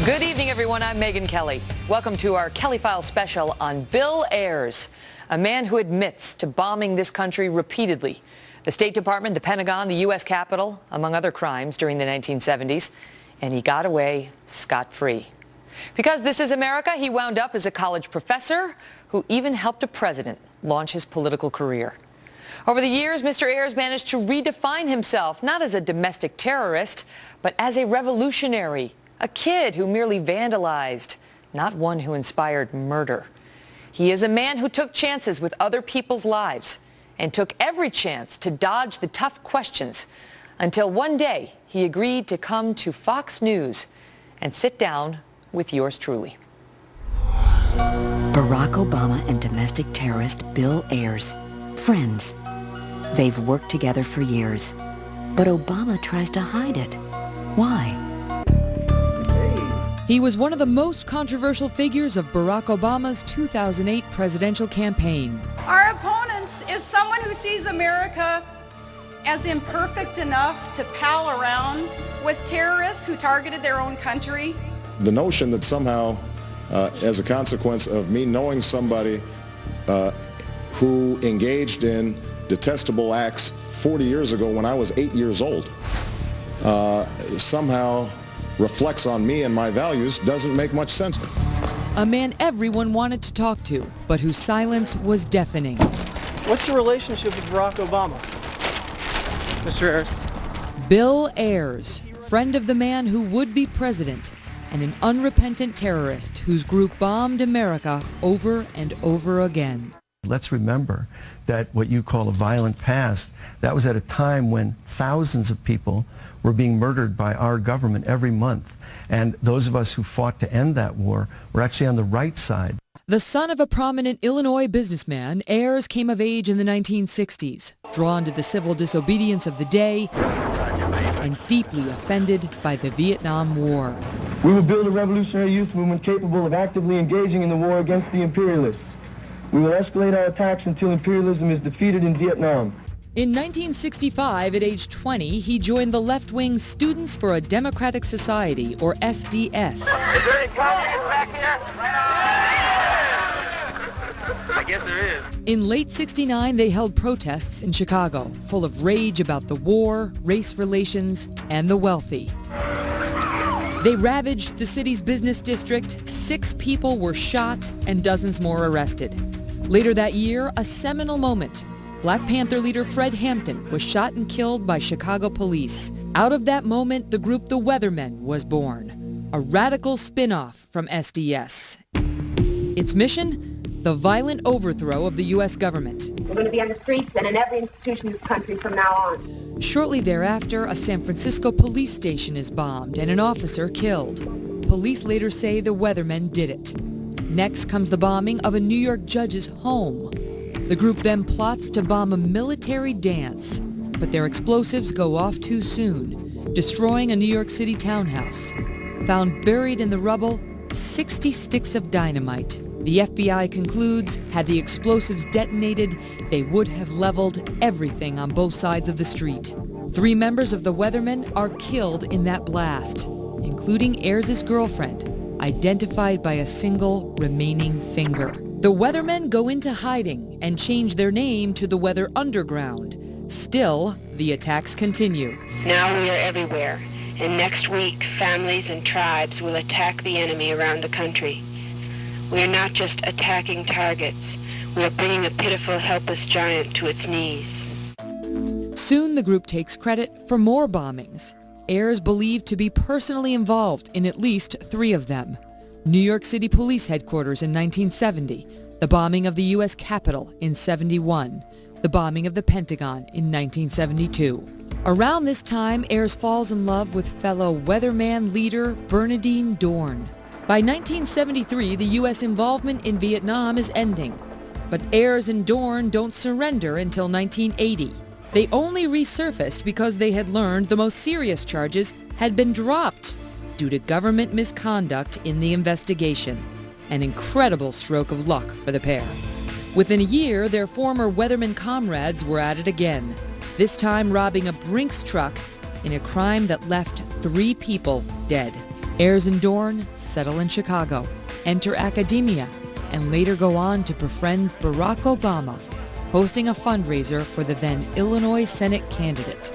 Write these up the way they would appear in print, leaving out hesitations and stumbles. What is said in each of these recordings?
Good evening, everyone. I'm Megyn Kelly. Welcome to our Kelly File special on Bill Ayers, a man who admits to bombing this country repeatedly. The State Department, the Pentagon, the U.S. Capitol, among other crimes during the 1970s. And he got away scot-free. Because this is America, he wound up as a college professor who even helped a president launch his political career. Over the years, Mr. Ayers managed to redefine himself, not as a domestic terrorist, but as a revolutionary, a kid who merely vandalized, not one who inspired murder. He is a man who took chances with other people's lives and took every chance to dodge the tough questions until one day he agreed to come to Fox News and sit down with yours truly. Barack Obama and domestic terrorist Bill Ayers, friends. They've worked together for years, but Obama tries to hide it. Why? He was one of the most controversial figures of Barack Obama's 2008 presidential campaign. Our opponent is someone who sees America as imperfect enough to pal around with terrorists who targeted their own country. The notion that somehow, as a consequence of me knowing somebody who engaged in detestable acts 40 years ago when I was 8 years old, somehow reflects on me and my values doesn't make much sense. A man everyone wanted to talk to, but whose silence was deafening. What's your relationship with Barack Obama, Mr. Ayers? Bill Ayers, friend of the man who would be president, and an unrepentant terrorist whose group bombed America over and over again. Let's remember that what you call a violent past, that was at a time when thousands of people were being murdered by our government every month. And those of us who fought to end that war were actually on the right side. The son of a prominent Illinois businessman, Ayers came of age in the 1960s, drawn to the civil disobedience of the day and deeply offended by the Vietnam War. We will build a revolutionary youth movement capable of actively engaging in the war against the imperialists. We will escalate our attacks until imperialism is defeated in Vietnam. In 1965, at age 20, he joined the left-wing Students for a Democratic Society, or SDS. Is there any communists back here? I guess there is. In late '69, they held protests in Chicago, full of rage about the war, race relations, and the wealthy. They ravaged the city's business district. 6 people were shot and dozens more arrested. Later that year, a seminal moment. Black Panther leader Fred Hampton was shot and killed by Chicago police. Out of that moment, the group The Weathermen was born, a radical spin-off from SDS. Its mission? The violent overthrow of the U.S. government. We're going to be on the streets and in every institution in this country from now on. Shortly thereafter, a San Francisco police station is bombed and an officer killed. Police later say the Weathermen did it. Next comes the bombing of a New York judge's home. The group then plots to bomb a military dance, but their explosives go off too soon, destroying a New York City townhouse. Found buried in the rubble, 60 sticks of dynamite. The FBI concludes, had the explosives detonated, they would have leveled everything on both sides of the street. 3 members of the Weathermen are killed in that blast, including Ayers' girlfriend, identified by a single remaining finger. The Weathermen go into hiding and change their name to the Weather Underground. Still, the attacks continue. Now we are everywhere, and next week families and tribes will attack the enemy around the country. We are not just attacking targets, we are bringing a pitiful, helpless giant to its knees. Soon the group takes credit for more bombings. Ayers believed to be personally involved in at least 3 of them. New York City Police Headquarters in 1970, the bombing of the U.S. Capitol in '71, the bombing of the Pentagon in 1972. Around this time, Ayers falls in love with fellow Weatherman leader Bernardine Dohrn. By 1973, the U.S. involvement in Vietnam is ending, but Ayers and Dohrn don't surrender until 1980. They only resurfaced because they had learned the most serious charges had been dropped due to government misconduct in the investigation. An incredible stroke of luck for the pair. Within a year, their former Weatherman comrades were at it again, this time robbing a Brinks truck in a crime that left 3 people dead. Ayers and Dorn settle in Chicago, enter academia, and later go on to befriend Barack Obama, hosting a fundraiser for the then Illinois Senate candidate.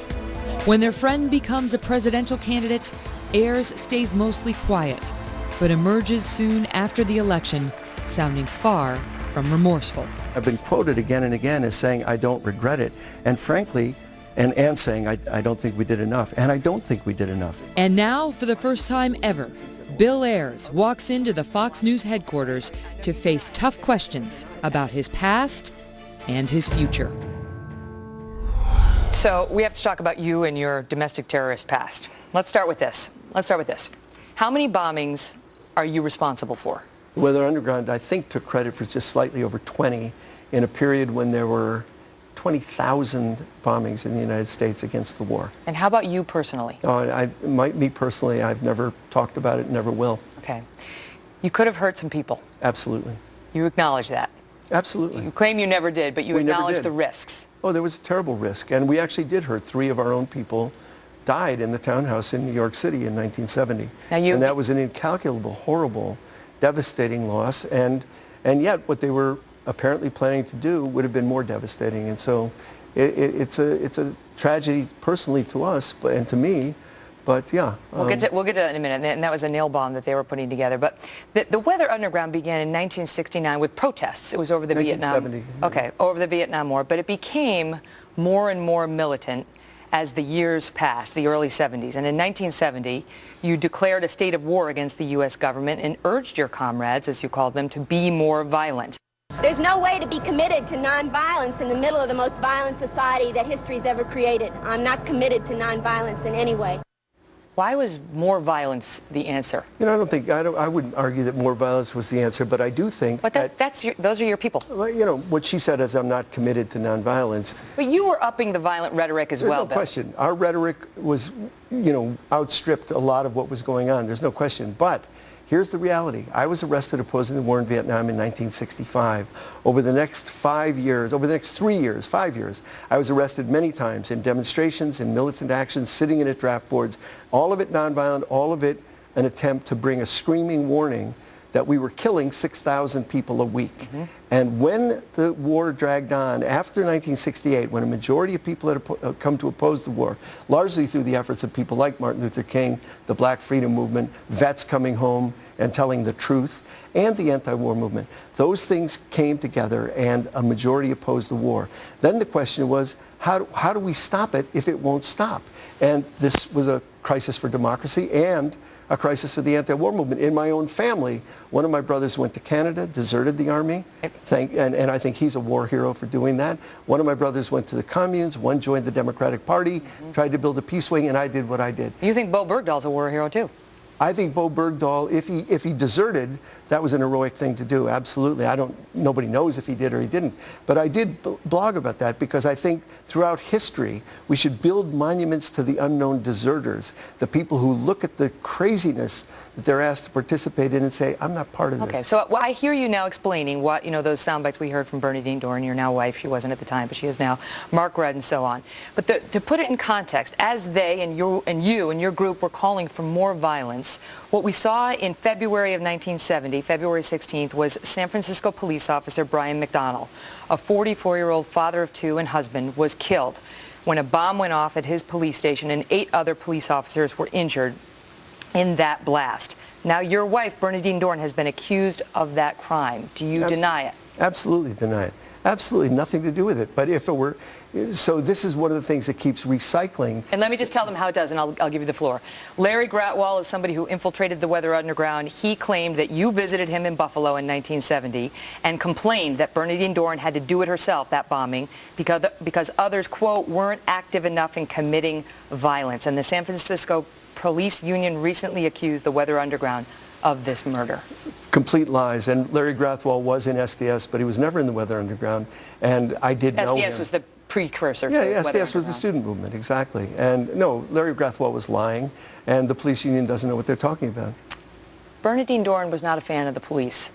When their friend becomes a presidential candidate, Ayers stays mostly quiet, but emerges soon after the election, sounding far from remorseful. I've been quoted again and again as saying, I don't regret it. And frankly, and saying, I don't think we did enough. And I don't think we did enough. And now, for the first time ever, Bill Ayers walks into the Fox News headquarters to face tough questions about his past and his future. So we have to talk about you and your domestic terrorist past. Let's start with this. How many bombings are you responsible for? The Weather Underground, I think, took credit for just slightly over 20 in a period when there were 20,000 bombings in the United States against the war. And how about you personally? Me personally, I've never talked about it, never will. Okay. You could have hurt some people. Absolutely. You acknowledge that. Absolutely. You claim you never did, but you acknowledge the risks. Oh, there was a terrible risk. And we actually did hurt. 3 of our own people died in the townhouse in New York City in 1970. And that was an incalculable, horrible, devastating loss. And yet what they were apparently planning to do would have been more devastating. And so it's a tragedy personally to us and to me. But yeah. We'll get to that in a minute. And that was a nail bomb that they were putting together. But the Weather Underground began in 1969 with protests. It was over the Vietnam. Okay, over the Vietnam War. But it became more and more militant as the years passed, the early 70s. And in 1970, you declared a state of war against the U.S. government and urged your comrades, as you called them, to be more violent. There's no way to be committed to nonviolence in the middle of the most violent society that history's ever created. I'm not committed to nonviolence in any way. Why was more violence the answer? You know, I wouldn't argue that more violence was the answer, but I do think but those are your people. Well, you know, what she said is I'm not committed to nonviolence. But you were upping the violent rhetoric as well, There's no question. Our rhetoric was, outstripped a lot of what was going on. There's no question. But here's the reality. I was arrested opposing the war in Vietnam in 1965. Over the next 5 years, over the next 3 years, 5 years, I was arrested many times in demonstrations, in militant actions, sitting in at draft boards, all of it nonviolent, all of it an attempt to bring a screaming warning that we were killing 6,000 people a week. Mm-hmm. And when the war dragged on, after 1968, when a majority of people had come to oppose the war, largely through the efforts of people like Martin Luther King, the Black Freedom Movement, vets coming home and telling the truth, and the anti-war movement, those things came together and a majority opposed the war. Then the question was, how do we stop it if it won't stop? And this was a crisis for democracy and a crisis for the anti-war movement. In my own family, one of my brothers went to Canada, deserted the army, and I think he's a war hero for doing that. One of my brothers went to the communes, one joined the Democratic Party, tried to build a peace wing, and I did what I did. You think Bo Bergdahl's a war hero too? I think Bo Bergdahl, if he deserted, that was an heroic thing to do, absolutely. Nobody knows if he did or he didn't. But I did blog about that because I think throughout history, we should build monuments to the unknown deserters, the people who look at the craziness that they're asked to participate in and say, I'm not part of this. Okay, so I hear you now explaining what, those sound bites we heard from Bernadine Dohrn, your now wife, she wasn't at the time, but she is now, Mark Rudd and so on. But to put it in context, as they and you and your group were calling for more violence, what we saw in February of 1970, February 16th, was San Francisco police officer Brian McDonnell, a 44-year-old father of 2 and husband, was killed when a bomb went off at his police station and 8 other police officers were injured in that blast. Now, your wife, Bernadine Dohrn, has been accused of that crime. Do you deny it? Absolutely deny it. Absolutely nothing to do with it. But if it were, so this is one of the things that keeps recycling. And let me just tell them how it does, and I'll give you the floor. Larry Gratwall is somebody who infiltrated the Weather Underground. He claimed that you visited him in Buffalo in 1970 and complained that Bernadine Dohrn had to do it herself, that bombing, because others, quote, weren't active enough in committing violence. And the San Francisco Police Union recently accused the Weather Underground of this murder. Complete lies. And Larry Gratwall was in SDS, but he was never in the Weather Underground. And I did know him. SDS was the precursor to Yeah, Weather SDS was the student movement, exactly. And no, Larry Gratwall was lying, and the police union doesn't know what they're talking about. Bernadine Dohrn was not a fan of the police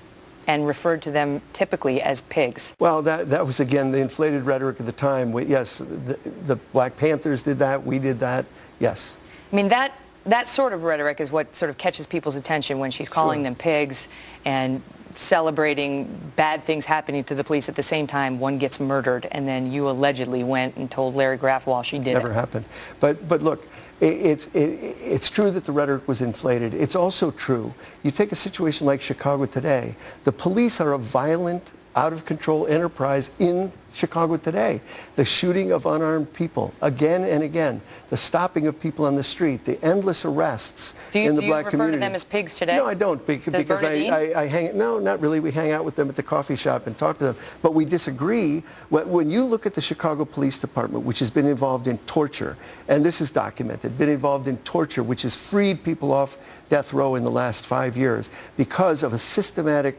and referred to them typically as pigs. Well, that was, again, the inflated rhetoric of the time. Yes, the Black Panthers did that. We did that. Yes. I mean, that That sort of rhetoric is what sort of catches people's attention when she's calling them pigs and celebrating bad things happening to the police at the same time one gets murdered, and then you allegedly went and told Larry Graffwall she did it. Never happened. But look, it's true that the rhetoric was inflated. It's also true. You take a situation like Chicago today, the police are a violent, out-of-control enterprise in Chicago today. The shooting of unarmed people again and again, the stopping of people on the street, the endless arrests in the black community. Do you refer to them as pigs today? No, I don't, because I hang, no, not really. We hang out with them at the coffee shop and talk to them. But we disagree. When you look at the Chicago Police Department, which has been involved in torture, and this is documented, been involved in torture, which has freed people off death row in the last 5 years because of a systematic,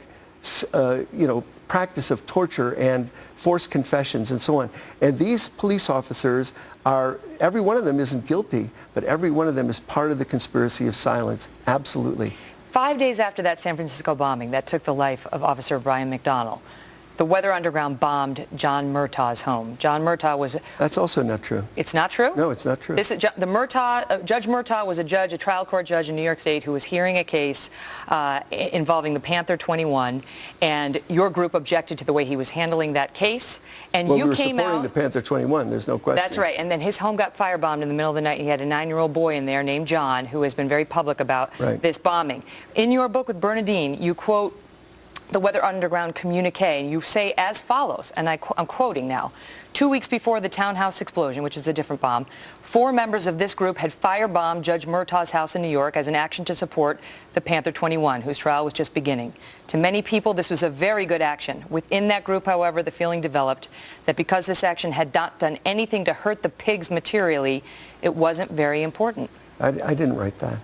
practice of torture and forced confessions and so on. And these police officers are, every one of them isn't guilty, but every one of them is part of the conspiracy of silence. Absolutely. 5 days after that San Francisco bombing that took the life of Officer Brian McDonnell, the Weather Underground bombed John Murtaugh's home. John Murtaugh was... That's also not true. It's not true? No, it's not true. Judge Murtaugh was a trial court judge in New York State who was hearing a case involving the Panther 21, and your group objected to the way he was handling that case, and well, you we were came supporting out... the Panther 21, there's no question. That's right, and then his home got firebombed in the middle of the night. He had a 9-year-old boy in there named John who has been very public about this bombing. In your book with Bernadine, you quote the Weather Underground communique, and you say as follows, and I'm quoting now, 2 weeks before the townhouse explosion, which is a different bomb, 4 members of this group had firebombed Judge Murtaugh's house in New York as an action to support the Panther 21, whose trial was just beginning. To many people, this was a very good action. Within that group, however, the feeling developed that because this action had not done anything to hurt the pigs materially, it wasn't very important. I didn't write that.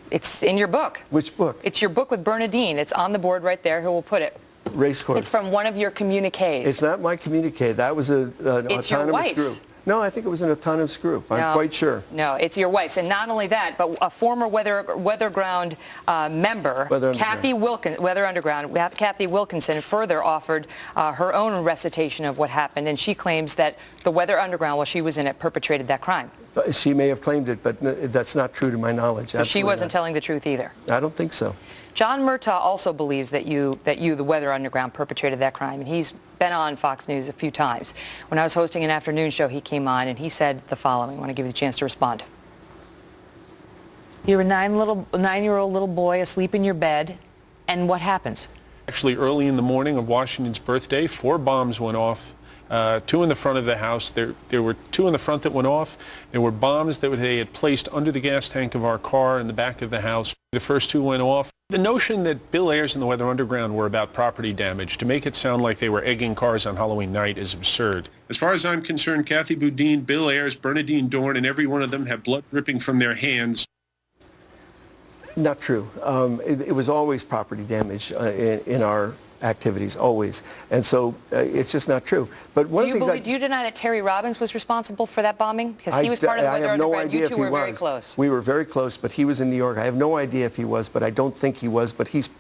It's in your book. Which book? It's your book with Bernadine. It's on the board right there. Who will put it? Racecourse. It's from one of your communiques. It's not my communique. That was an it's your autonomous wife's. group. No, I think it was an autonomous group. I'm quite sure. No, it's your wife's. And not only that, but a former Weatherground member, Kathy Wilkinson, further offered her own recitation of what happened, and she claims that the Weather Underground, while she was in it, perpetrated that crime. She may have claimed it, but that's not true to my knowledge. So she wasn't telling the truth either. I don't think so. John Murtaugh also believes that you, the Weather Underground, perpetrated that crime, and he's been on Fox News a few times. When I was hosting an afternoon show, he came on and he said the following. I want to give you the chance to respond. You're a 9-year-old little boy asleep in your bed, and what happens? Actually, early in the morning of Washington's birthday, 4 bombs went off. 2 in the front of the house. There were 2 in the front that went off. There were bombs that they had placed under the gas tank of our car in the back of the house. The first 2 went off. The notion that Bill Ayers and the Weather Underground were about property damage, to make it sound like they were egging cars on Halloween night, is absurd. As far as I'm concerned, Kathy Boudin, Bill Ayers, Bernadine Dorn, and every one of them have blood dripping from their hands. Not true. It was always property damage in our activities, always. And so it's just not true. But one of the things do you deny that Terry Robbins was responsible for that bombing? Because he was part of the Weather Underground. I have no idea if he was. Very close. We were very close, but he was in New York. I have no idea if he was, but I don't think he was. But he's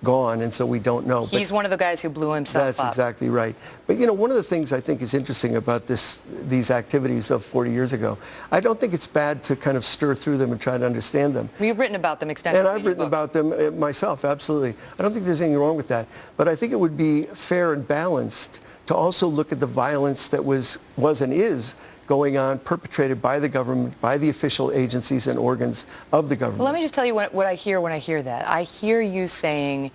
gone, and so we don't know. He's one of the guys who blew himself up. That's exactly right. But you know, one of the things I think is interesting about these activities of 40 years ago, I don't think it's bad to kind of stir through them and try to understand them. You've written about them extensively. And I've written about them myself, absolutely. I don't think there's anything wrong with that. But I think it would be fair and balanced to also look at the violence that was and is going on, perpetrated by the government, by the official agencies and organs of the government. Well, let me just tell you what I hear when I hear that. I hear you saying,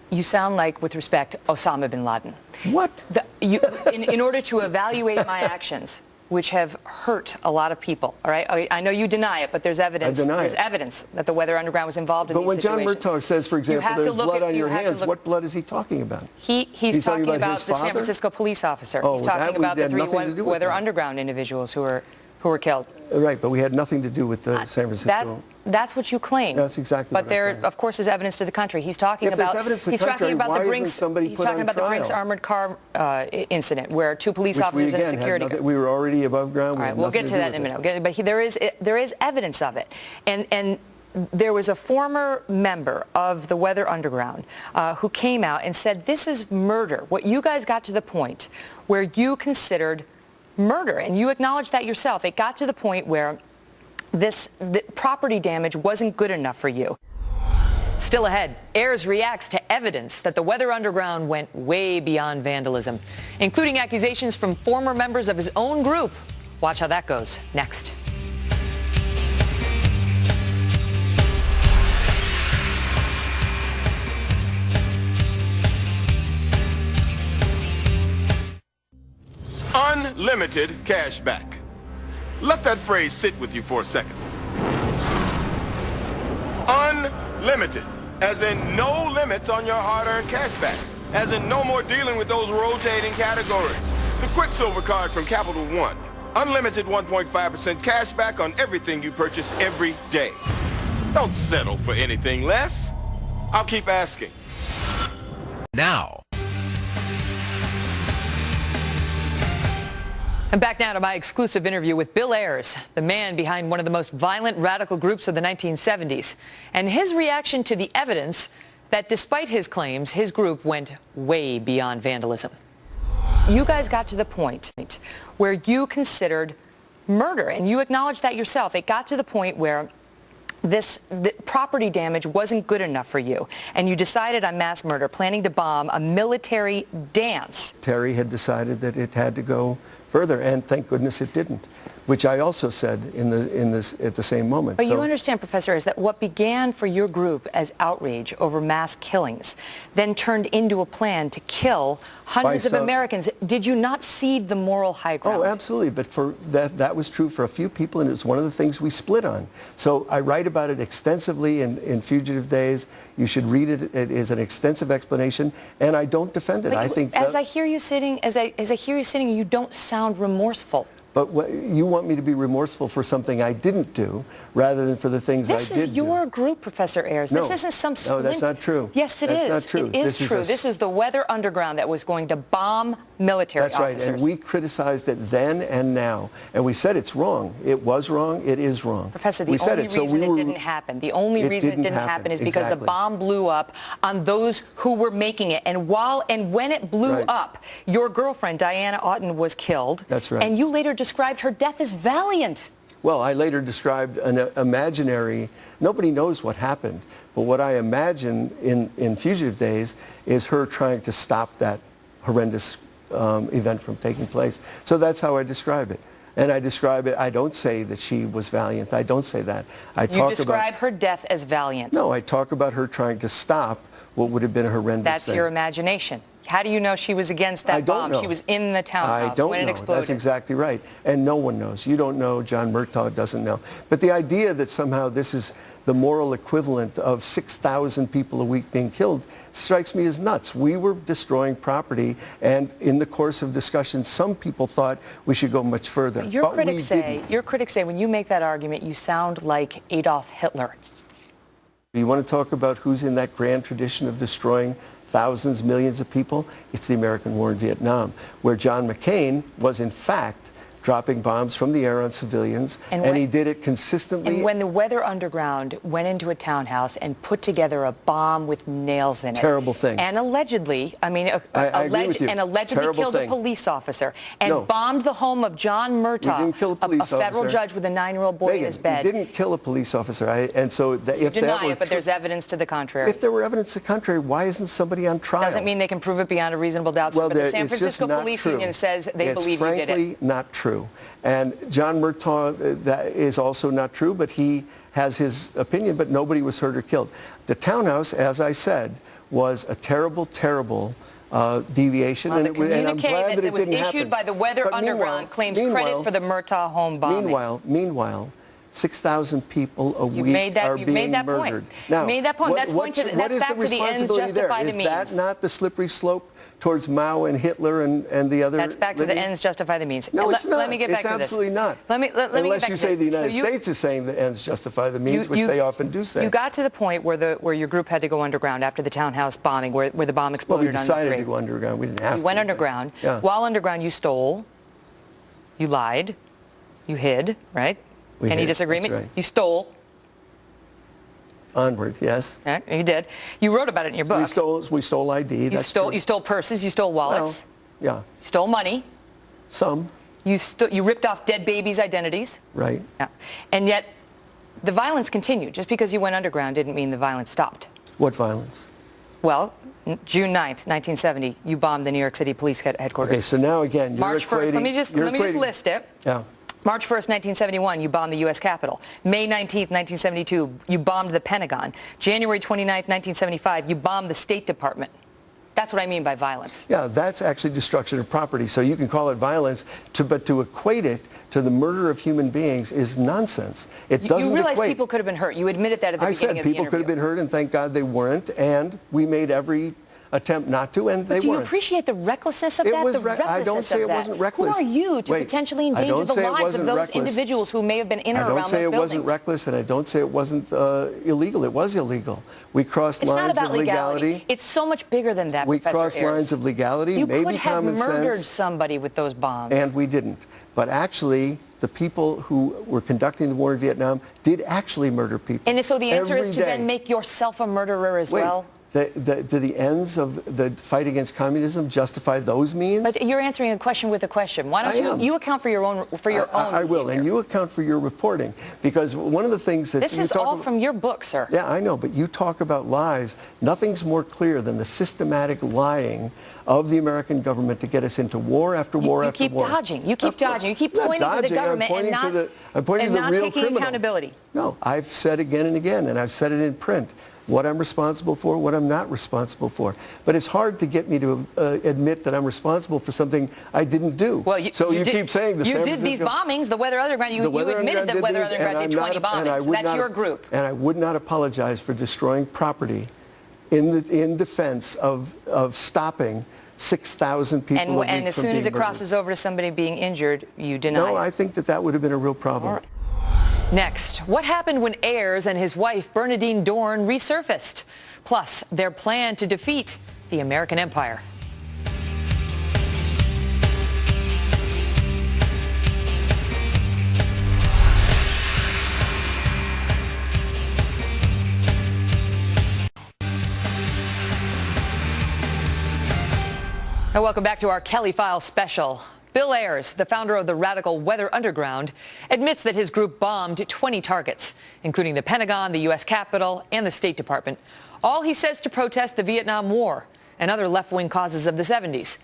you sound like, with respect, Osama bin Laden. What? In order to evaluate my actions, which have hurt a lot of people, all right? I know you deny it, but there's evidence. I deny there's it. evidence that the Weather Underground was involved in these situations. But when John Murtaugh says, for example, there's blood on your hands, what blood is he talking about? He's talking about the San Francisco police officer. Oh, he's talking about the 3 Weather Underground individuals who were killed. Right, but we had nothing to do with the San Francisco. That's what you claim. That's exactly what I claim. But there, of course, is evidence to the contrary. He's talking about the Brinks armored car incident, where 2 police officers and a security guard. We were already above ground. All right, we'll get to that in a minute. But there is evidence of it, and there was a former member of the Weather Underground who came out and said, this is murder. What you guys got to the point where you considered murder, and you acknowledged that yourself. It got to the point where the property damage wasn't good enough for you. Still ahead, Ayers reacts to evidence that the Weather Underground went way beyond vandalism, including accusations from former members of his own group. Watch how that goes next. Unlimited cash back. Let that phrase sit with you for a second. Unlimited, as in no limits on your hard-earned cash back, as in no more dealing with those rotating categories. The Quicksilver card from Capital One. Unlimited 1.5% cash back on everything you purchase every day. Don't settle for anything less. I'll keep asking. Now. And back now to my exclusive interview with Bill Ayers, the man behind one of the most violent radical groups of the 1970s, and his reaction to the evidence that despite his claims, his group went way beyond vandalism. You guys got to the point where you considered murder, and you acknowledged that yourself. It got to the point where the property damage wasn't good enough for you, and you decided on mass murder, planning to bomb a military dance. Terry had decided that it had to go further, and thank goodness it didn't, which I also said at the same moment. But you understand, Professor, is that what began for your group as outrage over mass killings then turned into a plan to kill hundreds of Americans. Did you not cede the moral high ground? Oh, absolutely. But that was true for a few people, and it's one of the things we split on. So I write about it extensively in Fugitive Days. You should read it. It is an extensive explanation, and I don't defend it. But I think as I hear you sitting, you don't sound remorseful. But you want me to be remorseful for something I didn't do rather than for the things I did do. This is your group, Professor Ayers. No, this isn't some no, that's not true. Yes, it is. That's not true. It is true. This is the Weather Underground that was going to bomb military officers. That's right, and we criticized it then and now, and we said it's wrong. It was wrong. It is wrong. Professor, the only reason it didn't happen, is because the bomb blew up on those who were making it, and when it blew up, your girlfriend Diana Oughton was killed. That's right. And you later described her death as valiant. Well, I later described an imaginary, nobody knows what happened, but what I imagine in Fugitive Days is her trying to stop that horrendous event from taking place. So that's how I describe it. And I describe it, I don't say that she was valiant. I don't say that. You describe her death as valiant. No, I talk about her trying to stop what would have been a horrendous That's thing. Your imagination. How do you know she was against that bomb? Know. She was in the townhouse I don't when it know. exploded. That's exactly right. And no one knows. You don't know. John Murtaugh doesn't know. But the idea that somehow this is the moral equivalent of 6,000 people a week being killed strikes me as nuts. We were destroying property, and in the course of discussion, some people thought we should go much further. But your critics say when you make that argument, you sound like Adolf Hitler. You want to talk about who's in that grand tradition of destroying thousands, millions of people? It's the American war in Vietnam, where John McCain was in fact dropping bombs from the air on civilians, and he did it consistently. And when the Weather Underground went into a townhouse and put together a bomb with nails in it. Terrible thing. And allegedly, killed a police officer and bombed the home of John Murtaugh, a federal judge with a 9-year-old boy in his bed. He didn't kill a police officer, and so you deny it, but there's evidence to the contrary. If there were evidence to the contrary, why isn't somebody on trial? Doesn't mean they can prove it beyond a reasonable doubt, but the San Francisco Police Union says they believe you did it. It's frankly not true. And John Murtaugh, that is also not true, but he has his opinion, but nobody was hurt or killed. The townhouse, as I said, was a terrible, terrible deviation, and I'm glad that it was issued by the Weather Underground claims credit for the Murtaugh home bombing. Meanwhile, 6,000 people a week are being murdered. Now, you made that point. That's back to the ends justify the means. Is that not the slippery slope towards Mao and Hitler and the other? That's back to the ends justify the means. No, it's not. Let me get back to this. It's absolutely not. Let me get back to this. Unless you say the United States is saying the ends justify the means, which they often do say. You got to the point where your group had to go underground after the townhouse bombing, where the bomb exploded. Well, we decided to go underground. We didn't have to. You went underground. Yeah. While underground, you stole, you lied, you hid, right? Any disagreement? That's right. You stole. Onward, yes. Yeah, you did. You wrote about it in your book. We stole ID. You stole purses. You stole wallets. Well, yeah. You stole money. Some. You ripped off dead babies' identities. Right. Yeah. And yet, the violence continued. Just because you went underground didn't mean the violence stopped. What violence? Well, June 9th, 1970, you bombed the New York City Police Headquarters. Okay, so now again, you're March 1st, let me just list it. Yeah. March 1st, 1971, you bombed the U.S. Capitol. May 19th, 1972, you bombed the Pentagon. January 29th, 1975, you bombed the State Department. That's what I mean by violence. Yeah, that's actually destruction of property. So you can call it violence, but to equate it to the murder of human beings is nonsense. It doesn't You realize equate. people could have been hurt. You admitted that at the beginning of the interview. I said people could have been hurt, and thank God they weren't, and we made every attempt not to, and they weren't. Do you appreciate the recklessness of that? I don't say it wasn't reckless. Who are you to potentially endanger the lives of those individuals who may have been in or around those buildings? I don't say it wasn't reckless, and I don't say it wasn't illegal. It was illegal. We crossed lines of legality. It's so much bigger than that, We Professor crossed Ayers. lines of legality, You maybe could have common murdered sense, somebody with those bombs. and we didn't. But actually, the people who were conducting the war in Vietnam did actually murder people. And so the answer is to every day. then make yourself a murderer as well? Do the ends of the fight against communism justify those means? But you're answering a question with a question. Why don't you account for your own I will, and you account for your reporting, because one of the things that this is all from your book, sir. Yeah, I know, but you talk about lies. Nothing's more clear than the systematic lying of the American government to get us into war after war after war. You keep dodging. You keep dodging. You keep pointing to the government and not taking accountability. No, I've said again and again, and I've said it in print, what I'm responsible for, what I'm not responsible for. But it's hard to get me to admit that I'm responsible for something I didn't do. Well, you keep saying the you did these bombings, the Weather Underground. You admitted that Weather Underground did 20 bombings. That's your group. And I would not apologize for destroying property in defense of stopping 6,000 people. And as soon as it crosses over to somebody being injured, you deny it. No, I think that would have been a real problem. Next, what happened when Ayers and his wife Bernadine Dorn resurfaced? Plus, their plan to defeat the American empire. And welcome back to our Kelly Files special. Bill Ayers, the founder of the radical Weather Underground, admits that his group bombed 20 targets, including the Pentagon, the U.S. Capitol, and the State Department. All he says to protest the Vietnam War and other left-wing causes of the 70s.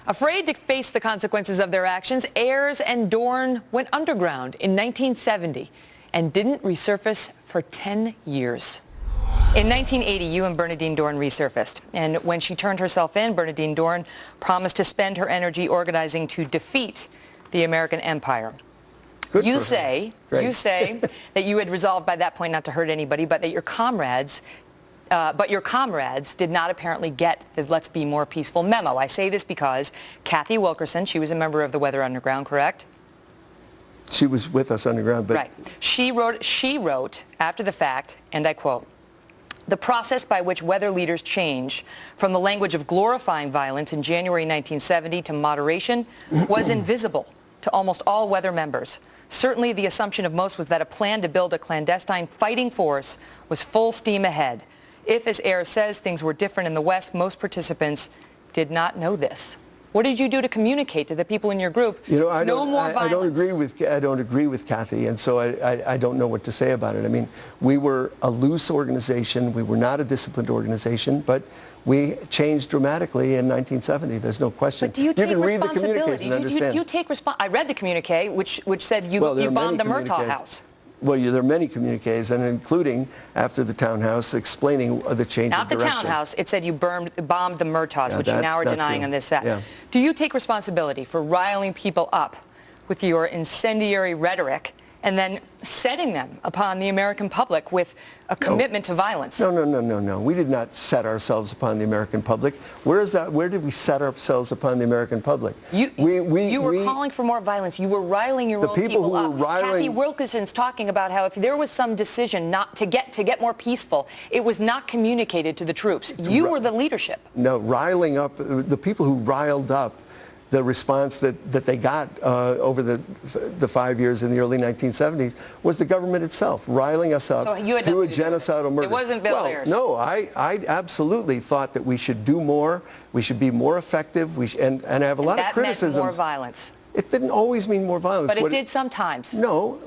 Afraid to face the consequences of their actions, Ayers and Dorn went underground in 1970 and didn't resurface for 10 years. In 1980, you and Bernadine Dorn resurfaced, and when she turned herself in, Bernadine Dorn promised to spend her energy organizing to defeat the American empire. You say that you had resolved by that point not to hurt anybody, but that your comrades did not apparently get the "Let's be more peaceful" memo. I say this because Kathy Wilkerson, she was a member of the Weather Underground, correct? She was with us underground, but right. She wrote after the fact, and I quote, "The process by which weather leaders change from the language of glorifying violence in January 1970 to moderation was invisible to almost all weather members. Certainly the assumption of most was that a plan to build a clandestine fighting force was full steam ahead. If, as Ayers says, things were different in the West, most participants did not know this." What did you do to communicate to the people in your group? I don't agree with Kathy, and so I don't know what to say about it. I mean, we were a loose organization. We were not a disciplined organization, but we changed dramatically in 1970. There's no question. But do you take responsibility? Do you take I read the communique, which said you bombed the Murtaugh house. Well, there are many communiques, and including after the townhouse explaining the change of direction. Not the townhouse. It said you bombed the Murtaughs, which you now are denying on this set. Yeah. Do you take responsibility for riling people up with your incendiary rhetoric and then setting them upon the American public with a commitment to violence? No. We did not set ourselves upon the American public. Where did we set ourselves upon the American public? You were calling for more violence. You were riling your own people up. Kathy Wilkerson's talking about how if there was some decision not to get more peaceful, it was not communicated to the troops. You were the leadership. No, riling up, the people who riled up the response that they got over the 5 years in the early 1970s was the government itself, riling us up through a genocidal murder. It wasn't Bill Ayers. No, I absolutely thought that we should do more, we should be more effective, and I have a lot of criticisms. That meant more violence. It didn't always mean more violence. But it did sometimes. No,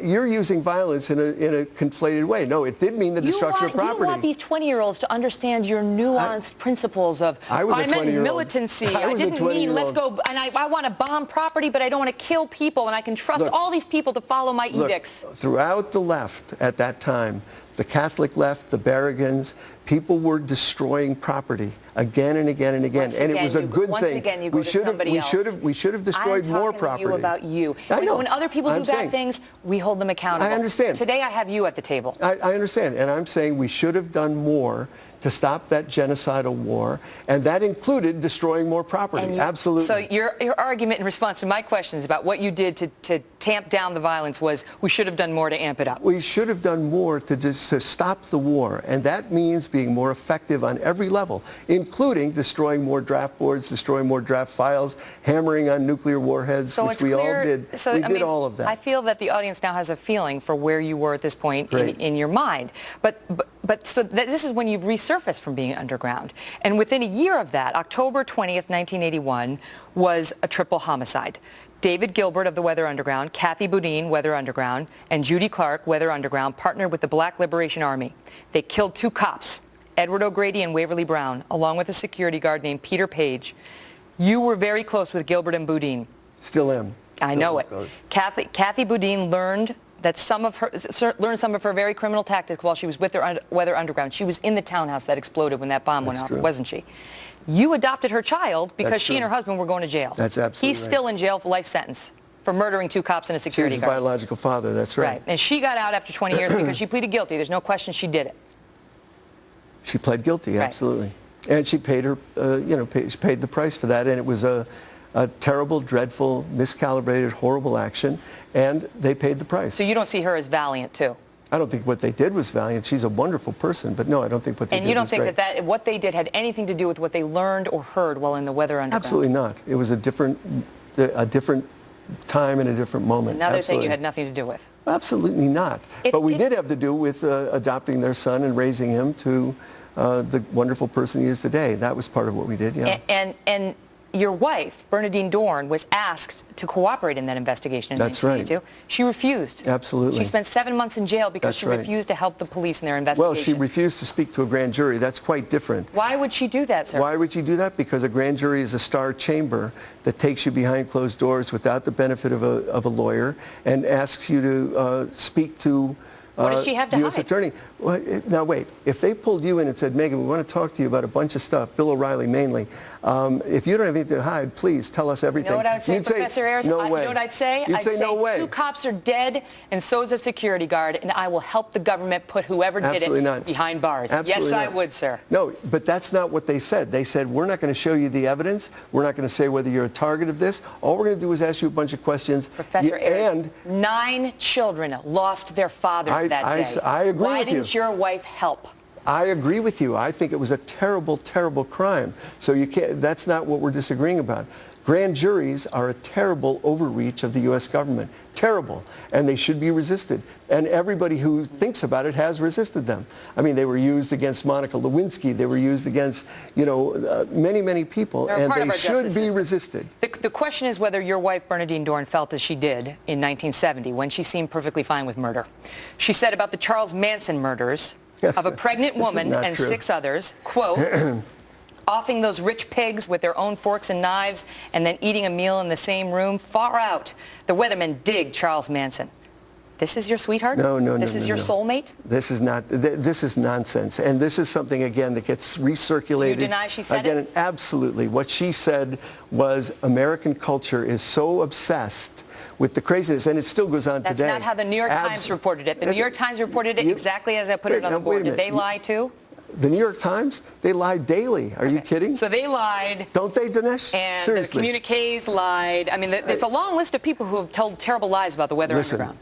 you're using violence in a conflated way. No, it did mean the destruction of property. You want these 20-year-olds to understand your nuanced principles of, I meant militancy. I didn't mean let's go, and I want to bomb property, but I don't want to kill people, and I can trust all these people to follow my edicts. Throughout the left at that time, the Catholic left, the Berrigans, people were destroying property again and again and again, and it was a good thing. Once again, you go to somebody else. We should have destroyed more property. I'm talking to you about you. I know. When other people do bad things, we hold them accountable. I understand. Today, I have you at the table. I understand, and I'm saying we should have done more to stop that genocidal war, and that included destroying more property. Absolutely. So your argument in response to my questions about what you did to tamp down the violence was we should have done more to amp it up. We should have done more to stop the war, and that means being more effective on every level, including destroying more draft boards, destroying more draft files, hammering on nuclear warheads, which we all did. We did all of that. I feel that the audience now has a feeling for where you were at this point in your mind. But so this is when you've resurfaced from being underground. And within a year of that, October 20th, 1981, was a triple homicide. David Gilbert of the Weather Underground, Kathy Boudin, Weather Underground, and Judy Clark, Weather Underground, partnered with the Black Liberation Army. They killed 2 cops, Edward O'Grady and Waverly Brown, along with a security guard named Peter Page. You were very close with Gilbert and Boudin. Still am. I know it. Kathy Boudin learned some of her very criminal tactics while she was with the Weather Underground. She was in the townhouse that exploded when that bomb went off, wasn't she? You adopted her child because she and her husband were going to jail. That's absolutely He's still in jail for life sentence for murdering 2 cops and a security guard. She was his biological father, that's right. And she got out after 20 years because she pleaded guilty. There's no question she did it. She pled guilty, absolutely. And she paid her, she paid the price for that, and it was a terrible, dreadful, miscalibrated, horrible action, and they paid the price. So you don't see her as valiant, too? I don't think what they did was valiant. She's a wonderful person, but no, I don't think what they did was great. And you don't think that what they did had anything to do with what they learned or heard while in the Weather Underground? Absolutely not. It was a different time and a different moment. And now they're saying you had nothing to do with? Absolutely not. But we did have to do with adopting their son and raising him to the wonderful person he is today. That was part of what we did, yeah. And your wife, Bernadine Dorn, was asked to cooperate in that investigation in 1982. Right. She refused. Absolutely. She spent 7 months in jail because she refused to help the police in their investigation. Well, she refused to speak to a grand jury. That's quite different. Why would she do that, sir? Why would she do that? Because a grand jury is a star chamber that takes you behind closed doors without the benefit of a lawyer and asks you to speak to what does she have to U.S. hide? Attorney. Well, now wait, if they pulled you in and said, Megan, we want to talk to you about a bunch of stuff, Bill O'Reilly mainly, if you don't have anything to hide, please tell us everything. You know what I would say, Professor Ayers? No way. You know what I'd say? You'd say no way. 2 cops are dead, and so is a security guard, and I will help the government put whoever did it behind bars. Absolutely yes, not. I would, sir. No, but that's not what they said. They said, we're not going to show you the evidence. We're not going to say whether you're a target of this. All we're going to do is ask you a bunch of questions. Professor Ayers, 9 children lost their fathers that day. I agree with you. Why didn't your wife help? I agree with you. I think it was a terrible, terrible crime. So you can't, that's not what we're disagreeing about. Grand juries are a terrible overreach of the U.S. government. Terrible. And they should be resisted. And everybody who thinks about it has resisted them. I mean, they were used against Monica Lewinsky. They were used against, many, many people. And they should be resisted. The question is whether your wife, Bernadine Dorn, felt as she did in 1970 when she seemed perfectly fine with murder. She said about the Charles Manson murders of a pregnant woman and 6 others, quote, offing those rich pigs with their own forks and knives and then eating a meal in the same room, far out. The weathermen dig Charles Manson. This is your sweetheart? No. This is your soulmate? This is not. This is nonsense. And this is something, again, that gets recirculated. Do you deny she said it? Absolutely. What she said was American culture is so obsessed with the craziness, and it still goes on today. That's not how the New York Times reported it. The New York Times reported it exactly as I put it on the board. Did they lie too? The New York Times? They lie daily. Are you kidding? So they lied. Don't they, Dinesh? And seriously. The communiques lied. I mean, there's a long list of people who have told terrible lies about the Weather Underground.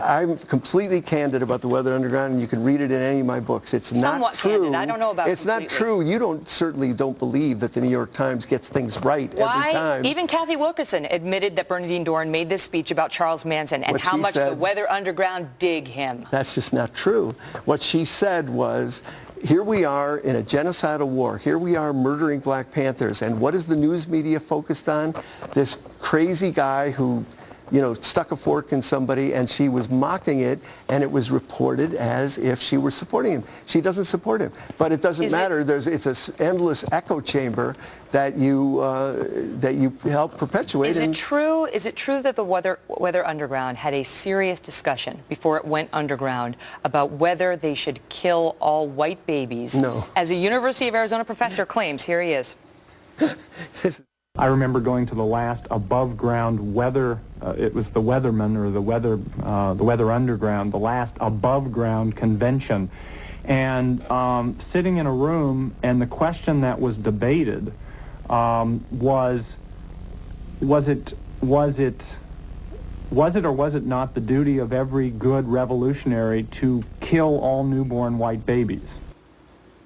I'm completely candid about the Weather Underground, and you can read it in any of my books. It's not true. Candid. I don't know about it's completely. Not true. You certainly don't believe that the New York Times gets things right every time. Even Kathy Wilkerson admitted that Bernadine Dorn made this speech about Charles Manson and how much the Weather Underground dig him. That's just not true. What she said was, here we are in a genocidal war. Here we are murdering Black Panthers. And what is the news media focused on? This crazy guy who, stuck a fork in somebody, and she was mocking it, and it was reported as if she were supporting him. She doesn't support him. But it doesn't matter. It's an endless echo chamber that you help perpetuate. Is it true that the Weather Underground had a serious discussion before it went underground about whether they should kill all white babies? No. As a University of Arizona professor claims, here he is. I remember going to the last above-ground weather. It was the Weatherman or the Weather Underground, the last above-ground convention, and sitting in a room, and the question that was debated was it or was it not the duty of every good revolutionary to kill all newborn white babies?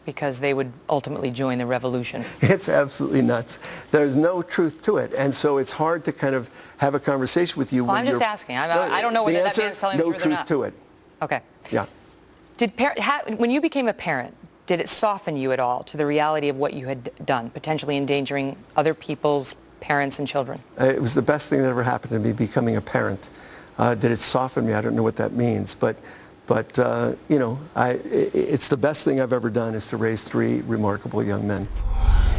Because they would ultimately join the revolution. It's absolutely nuts. There's no truth to it. And so it's hard to kind of have a conversation with you. Well, I'm just asking. I don't know whether that man's telling the truth or not. No truth to it. Okay. Yeah. When you became a parent, did it soften you at all to the reality of what you had done, potentially endangering other people's parents and children? It was the best thing that ever happened to me, becoming a parent. Did it soften me? I don't know what that means. But it's the best thing I've ever done is to raise 3 remarkable young men.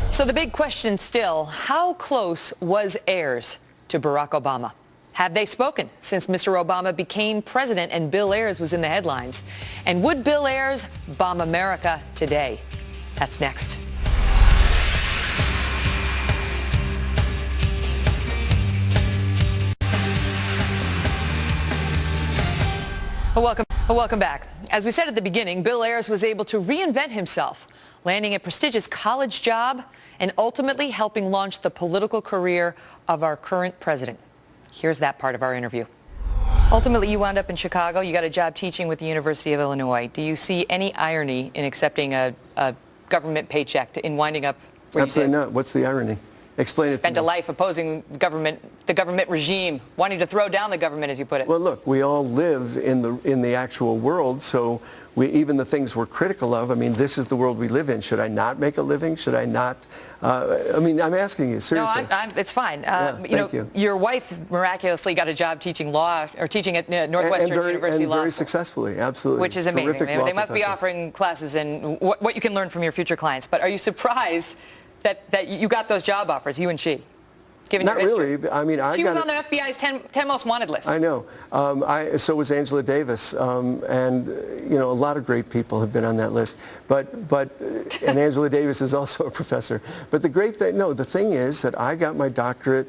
So the big question still, how close was Ayers to Barack Obama? Have they spoken since Mr. Obama became president and Bill Ayers was in the headlines? And would Bill Ayers bomb America today? That's next. Welcome back. As we said at the beginning, Bill Ayers was able to reinvent himself, landing a prestigious college job and ultimately helping launch the political career of our current president. Here's that part of our interview. Ultimately, you wound up in Chicago. You got a job teaching with the University of Illinois. Do you see any irony in accepting a government paycheck in winding up where Absolutely you did? not. What's the irony? Explain it to me. Spent a life opposing the government regime, wanting to throw down the government, as you put it. Well, look, we all live in the actual world, so even the things we're critical of, I mean, this is the world we live in. Should I not make a living? Should I not? I'm asking you, seriously. No, it's fine. Thank you. Your wife miraculously got a job teaching law, or teaching at Northwestern University Law School. Very successfully, absolutely. Which is amazing. They must be professor. offering classes in what you can learn from your future clients. But are you surprised that you got those job offers, you and she? Given Not your history? really. I mean, she was on the FBI's 10 most wanted list. I know. So was Angela Davis, and a lot of great people have been on that list. And Angela Davis is also a professor. But the thing is that I got my doctorate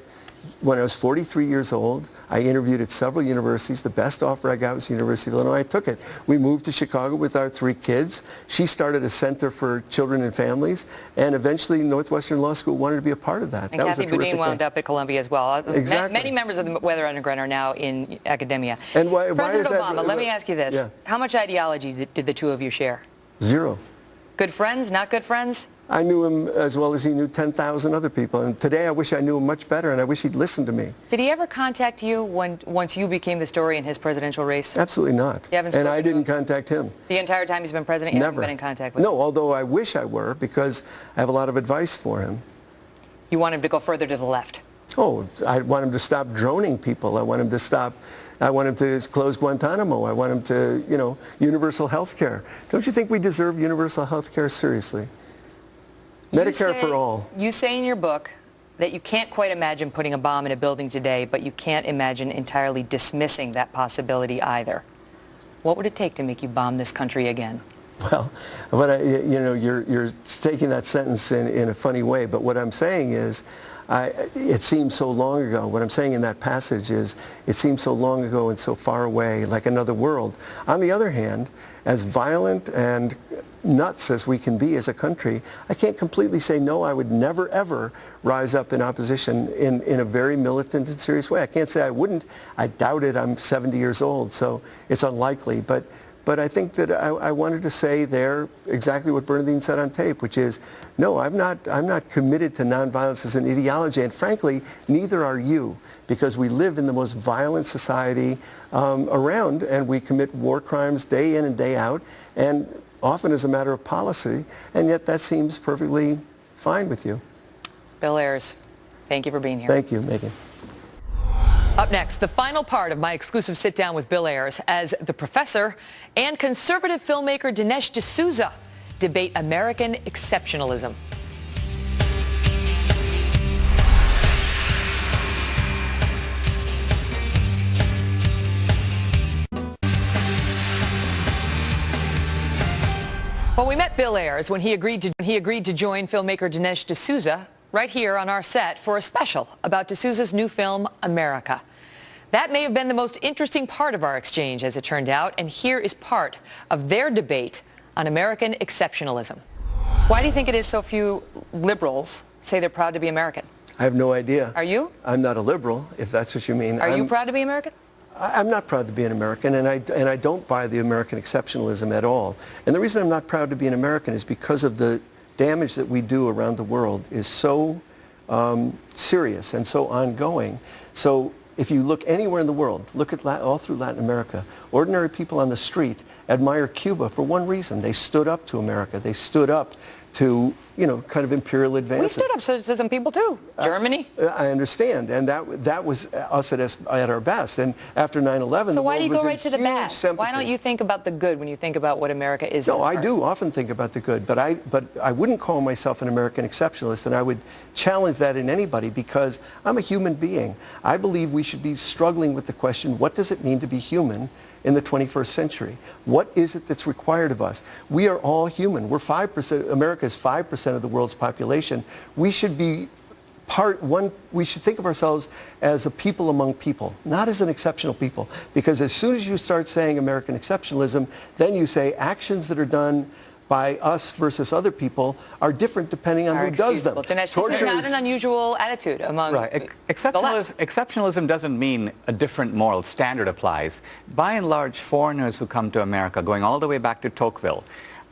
when I was 43 years old. I interviewed at several universities. The best offer I got was the University of Illinois. I took it. We moved to Chicago with our 3 kids. She started a center for children and families, and eventually Northwestern Law School wanted to be a part of that. And Kathy Boudin wound up at Columbia as well. Exactly. Many members of the Weather Underground are now in academia. And President Obama, let me ask you this. Yeah. How much ideology did the two of you share? 0. Good friends, not good friends? I knew him as well as he knew 10,000 other people. And today I wish I knew him much better, and I wish he'd listened to me. Did he ever contact you once you became the story in his presidential race? Absolutely not. You haven't and I spoken to didn't him? contact him. The entire time he's been president, you Never. haven't been in contact with him? No, although I wish I were, because I have a lot of advice for him. You want him to go further to the left? Oh, I want him to stop droning people. I want him to close Guantanamo. I want him to, universal health care. Don't you think we deserve universal health care? Seriously. Medicare for all. You say in your book that you can't quite imagine putting a bomb in a building today, but you can't imagine entirely dismissing that possibility either. What would it take to make you bomb this country again? Well, you're taking that sentence in a funny way, but what I'm saying is, it seems so long ago. What I'm saying in that passage is, it seems so long ago and so far away, like another world. On the other hand, as violent and nuts as we can be as a country, I can't completely say no, I would never ever rise up in opposition in a very militant and serious way. I can't say I wouldn't. I doubt it. I'm 70 years old, so it's unlikely. But I think that I wanted to say there exactly what Bernadine said on tape, which is, no, I'm not committed to nonviolence as an ideology, and frankly, neither are you, because we live in the most violent society around, and we commit war crimes day in and day out, and often as a matter of policy, and yet that seems perfectly fine with you. Bill Ayers, thank you for being here. Thank you, Megan. Up next, the final part of my exclusive sit-down with Bill Ayers as the professor and conservative filmmaker Dinesh D'Souza debate American exceptionalism. Well, we met Bill Ayers when he agreed to join filmmaker Dinesh D'Souza right here on our set for a special about D'Souza's new film, America. That may have been the most interesting part of our exchange, as it turned out, and here is part of their debate on American exceptionalism. Why do you think it is so few liberals say they're proud to be American? I have no idea. Are you? I'm not a liberal, if that's what you mean. Are you proud to be American? I'm not proud to be an American, and I don't buy the American exceptionalism at all. And the reason I'm not proud to be an American is because of the damage that we do around the world is so serious and so ongoing. So if you look anywhere in the world, look at all through Latin America, ordinary people on the street admire Cuba for one reason. They stood up to America. They stood up to, kind of imperial advances. We stood up to some people too. Germany? I understand, and that was us at our best. And after 9/11, so why do you go right to the bad? Why don't you think about the good when you think about what America is? No, I do often think about the good, but I wouldn't call myself an American exceptionalist, and I would challenge that in anybody because I'm a human being. I believe we should be struggling with the question, what does it mean to be human in the 21st century? What is it that's required of us? We are all human. We're 5%, America is 5% of the world's population. We should be we should think of ourselves as a people among people, not as an exceptional people. Because as soon as you start saying American exceptionalism, then you say actions that are done by us versus other people are different depending on who does them. Dinesh, this is not an unusual attitude among Exceptionalism doesn't mean a different moral standard applies. By and large, foreigners who come to America, going all the way back to Tocqueville,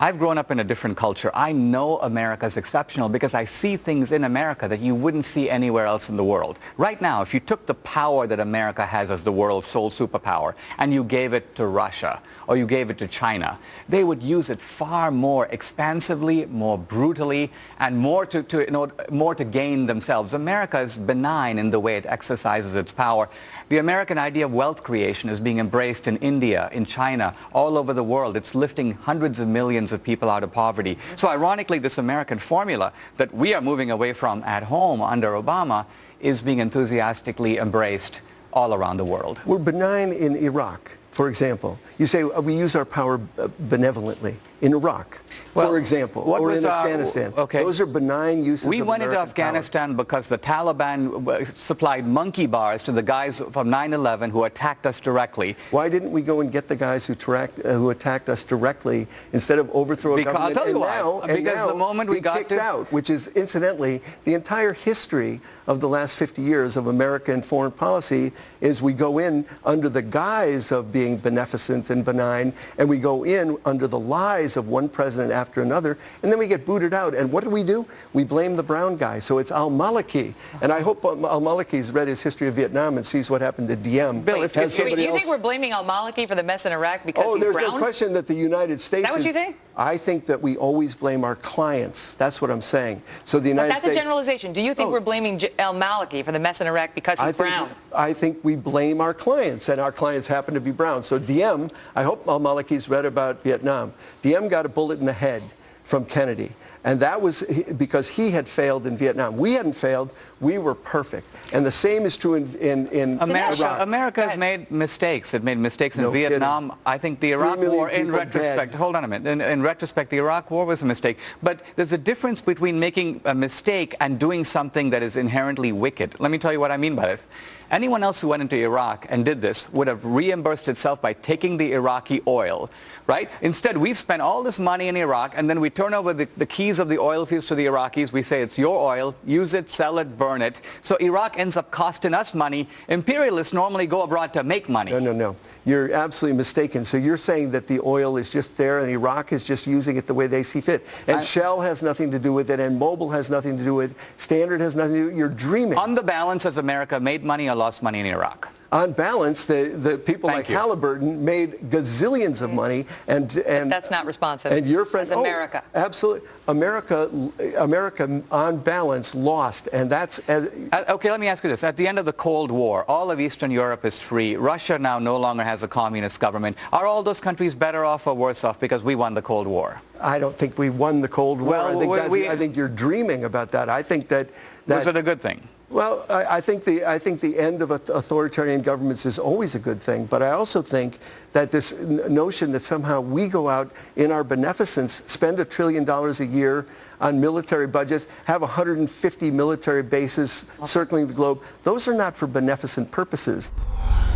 I've grown up in a different culture. I know America is exceptional because I see things in America that you wouldn't see anywhere else in the world. Right now, if you took the power that America has as the world's sole superpower and you gave it to Russia or you gave it to China, they would use it far more expansively, more brutally, and more to gain themselves. America is benign in the way it exercises its power. The American idea of wealth creation is being embraced in India, in China, all over the world. It's lifting hundreds of millions of people out of poverty. So ironically, this American formula that we are moving away from at home under Obama is being enthusiastically embraced all around the world. We're benign in Iraq, for example. You say we use our power benevolently. In Iraq, for example, or in Afghanistan. Those are benign uses of American We went into Afghanistan because the Taliban supplied monkey bars to the guys from 9/11 who attacked us directly. Why didn't we go and get the guys who attacked us directly instead of overthrow a government? I'll tell you why. Because the moment we got kicked out, which is incidentally the entire history of the last 50 years of American foreign policy, is we go in under the guise of being beneficent and benign, and we go in under the lies of one president after another, and then we get booted out. And what do? We blame the brown guy. So it's al-Maliki. And I hope al-Maliki's read his history of Vietnam and sees what happened to Diem. Bill, you think we're blaming al-Maliki for the mess in Iraq because he's brown? Oh, there's no question that the United States... Is that what you think? I think that we always blame our clients. That's what I'm saying. So the United States... That's a generalization. Do you think we're blaming al-Maliki for the mess in Iraq because he's brown? I think we blame our clients, and our clients happen to be brown. So Diem, I hope al-Maliki's read about Vietnam. Diem got a bullet in the head from Kennedy. And that was because he had failed in Vietnam. We hadn't failed. We were perfect. And the same is true in Iraq. America has made mistakes. It made mistakes in Vietnam. Kidding. I think the Iraq War, in retrospect, hold on a minute. In retrospect, the Iraq War was a mistake. But there's a difference between making a mistake and doing something that is inherently wicked. Let me tell you what I mean by this. Anyone else who went into Iraq and did this would have reimbursed itself by taking the Iraqi oil, right? Instead, we've spent all this money in Iraq, and then we turn over the keys of the oil fields to the Iraqis. We say it's your oil, use it, sell it, burn it. So Iraq ends up costing us money. Imperialists normally go abroad to make money. No. You're absolutely mistaken. So you're saying that the oil is just there and Iraq is just using it the way they see fit. And Shell has nothing to do with it, and Mobil has nothing to do with it. Standard has nothing to do with it. You're dreaming. On the balance, has America made money or lost money in Iraq? on balance, the people like Halliburton made gazillions of money, and that's not responsive. And your friend, as America. Absolutely, America on balance lost, and that's as. Okay, let me ask you this: at the end of the Cold War, all of Eastern Europe is free. Russia now no longer has a communist government. Are all those countries better off or worse off because we won the Cold War? I don't think we won the Cold War. Well, I think you're dreaming about that. I think that. Was it a good thing? Well, I think the end of authoritarian governments is always a good thing, but I also think that this notion that somehow we go out in our beneficence, spend $1 trillion a year on military budgets, have 150 military bases circling the globe, those are not for beneficent purposes.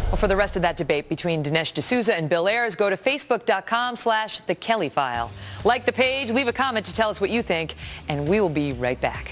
Well, for the rest of that debate between Dinesh D'Souza and Bill Ayers, go to facebook.com/The Kelly File. Like the page, leave a comment to tell us what you think, and we will be right back.